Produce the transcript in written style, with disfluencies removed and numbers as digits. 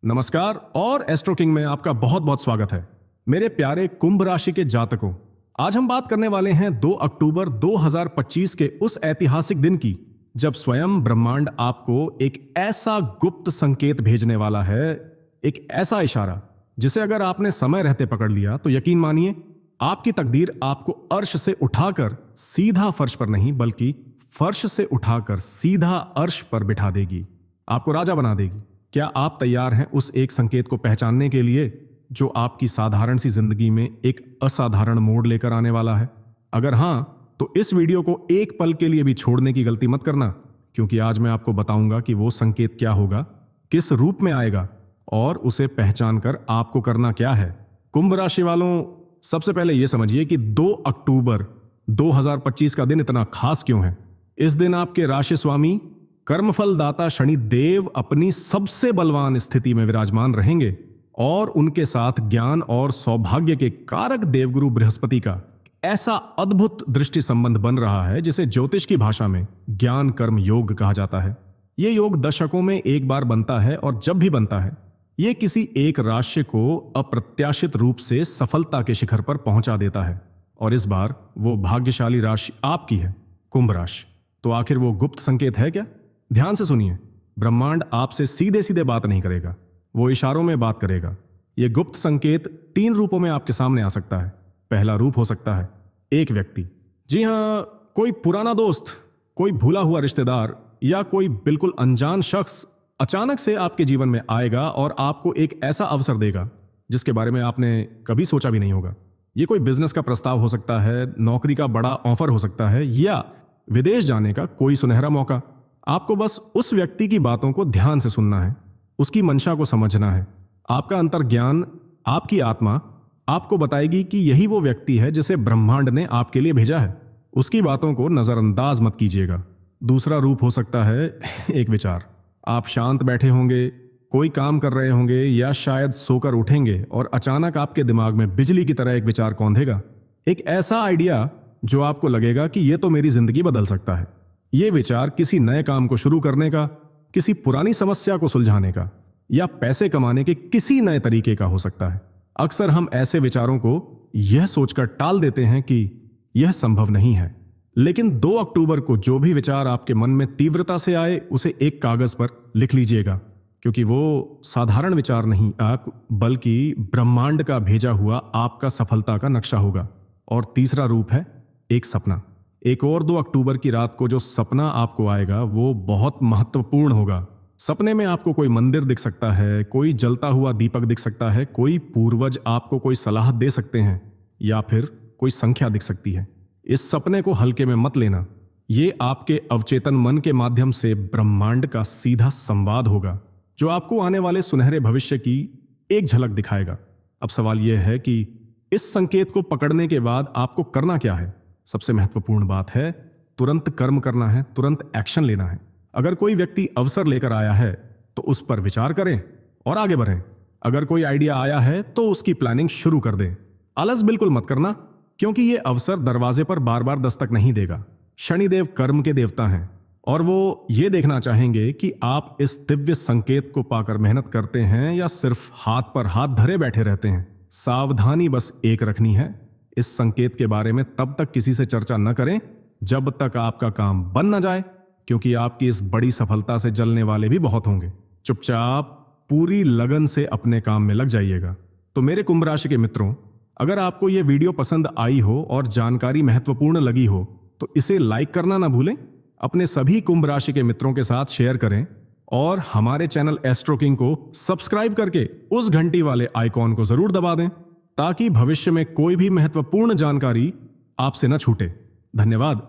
नमस्कार और astro king में आपका बहुत बहुत स्वागत है। मेरे प्यारे कुंभ राशि के जातकों, आज हम बात करने वाले हैं 2 अक्टूबर 2025 के उस ऐतिहासिक दिन की जब स्वयं ब्रह्मांड आपको एक ऐसा गुप्त संकेत भेजने वाला है, एक ऐसा इशारा जिसे अगर आपने समय रहते पकड़ लिया तो यकीन मानिए आपकी तकदीर आपको अर्श से उठाकर सीधा फर्श पर नहीं बल्कि फर्श से उठाकर सीधा अर्श पर बिठा देगी, आपको राजा बना देगी। क्या आप तैयार हैं उस एक संकेत को पहचानने के लिए जो आपकी साधारण सी जिंदगी में एक असाधारण मोड़ लेकर आने वाला है? अगर हां, तो इस वीडियो को एक पल के लिए भी छोड़ने की गलती मत करना, क्योंकि आज मैं आपको बताऊंगा कि वो संकेत क्या होगा, किस रूप में आएगा और उसे पहचान कर आपको करना क्या है। कुंभ राशि वालों, सबसे पहले यह समझिए कि 2 अक्टूबर 2025 का दिन इतना खास क्यों है। इस दिन आपके राशि स्वामी कर्मफल दाता शनि देव अपनी सबसे बलवान स्थिति में विराजमान रहेंगे और उनके साथ ज्ञान और सौभाग्य के कारक देवगुरु बृहस्पति का ऐसा अद्भुत दृष्टि संबंध बन रहा है जिसे ज्योतिष की भाषा में ज्ञान कर्म योग कहा जाता है। यह योग दशकों में एक बार बनता है और जब भी बनता है यह किसी एक राशि को अप्रत्याशित रूप से सफलता के शिखर पर पहुंचा देता है और इस बार वो भाग्यशाली राशि आपकी है, कुंभ राशि। तो आखिर वो गुप्त संकेत है क्या? ध्यान से सुनिए, ब्रह्मांड आपसे सीधे सीधे बात नहीं करेगा, वो इशारों में बात करेगा। यह गुप्त संकेत 3 रूपों में आपके सामने आ सकता है। पहला रूप हो सकता है एक व्यक्ति, जी हां, कोई पुराना दोस्त, कोई भूला हुआ रिश्तेदार या कोई बिल्कुल अनजान शख्स अचानक से आपके जीवन में आएगा और आपको एक ऐसा अवसर देगा जिसके बारे में आपने कभी सोचा भी नहीं होगा। यह कोई बिजनेस का प्रस्ताव हो सकता है, नौकरी का बड़ा ऑफर हो सकता है या विदेश जाने का कोई सुनहरा मौका। आपको बस उस व्यक्ति की बातों को ध्यान से सुनना है, उसकी मंशा को समझना है। आपका अंतर्ज्ञान, आपकी आत्मा आपको बताएगी कि यही वो व्यक्ति है जिसे ब्रह्मांड ने आपके लिए भेजा है। उसकी बातों को नजरअंदाज मत कीजिएगा। दूसरा रूप हो सकता है एक विचार। आप शांत बैठे होंगे, कोई काम कर रहे होंगे या शायद सोकर उठेंगे और अचानक आपके दिमाग में बिजली की तरह एक विचार कौंधेगा। एक ऐसा आइडिया जो आपको लगेगा कि यह तो मेरी जिंदगी बदल सकता है। ये विचार किसी नए काम को शुरू करने का, किसी पुरानी समस्या को सुलझाने का या पैसे कमाने के किसी नए तरीके का हो सकता है। अक्सर हम ऐसे विचारों को यह सोचकर टाल देते हैं कि यह संभव नहीं है, लेकिन 2 अक्टूबर को जो भी विचार आपके मन में तीव्रता से आए उसे एक कागज पर लिख लीजिएगा, क्योंकि वो साधारण विचार नहीं बल्कि ब्रह्मांड का भेजा हुआ आपका सफलता का नक्शा होगा। और तीसरा रूप है एक सपना। एक और 2 अक्टूबर की रात को जो सपना आपको आएगा वो बहुत महत्वपूर्ण होगा। सपने में आपको कोई मंदिर दिख सकता है, कोई जलता हुआ दीपक दिख सकता है, कोई पूर्वज आपको कोई सलाह दे सकते हैं या फिर कोई संख्या दिख सकती है। इस सपने को हल्के में मत लेना। ये आपके अवचेतन मन के माध्यम से ब्रह्मांड का सीधा संवाद होगा जो आपको आने वाले सुनहरे भविष्य की एक झलक दिखाएगा। अब सवाल यह है कि इस संकेत को पकड़ने के बाद आपको करना क्या है। सबसे महत्वपूर्ण बात है तुरंत कर्म करना है, तुरंत एक्शन लेना है। अगर कोई व्यक्ति अवसर लेकर आया है तो उस पर विचार करें और आगे बढ़ें। अगर कोई आइडिया आया है तो उसकी प्लानिंग शुरू कर दें। आलस बिल्कुल मत करना, क्योंकि यह अवसर दरवाजे पर बार बार दस्तक नहीं देगा। शनिदेव कर्म के देवता हैं और वो ये देखना चाहेंगे कि आप इस दिव्य संकेत को पाकर मेहनत करते हैं या सिर्फ हाथ पर हाथ धरे बैठे रहते हैं। सावधानी बस एक रखनी है, इस संकेत के बारे में तब तक किसी से चर्चा न करें जब तक आपका काम बन न जाए, क्योंकि आपकी इस बड़ी सफलता से जलने वाले भी बहुत होंगे। चुपचाप पूरी लगन से अपने काम में लग जाइएगा। तो मेरे कुंभ राशि के मित्रों, अगर आपको यह वीडियो पसंद आई हो और जानकारी महत्वपूर्ण लगी हो तो इसे लाइक करना ना भूलें, अपने सभी कुंभ राशि के मित्रों के साथ शेयर करें और हमारे चैनल एस्ट्रो किंग को सब्सक्राइब करके उस घंटी वाले आइकॉन को जरूर दबा दें ताकि भविष्य में कोई भी महत्वपूर्ण जानकारी आपसे न छूटे। धन्यवाद।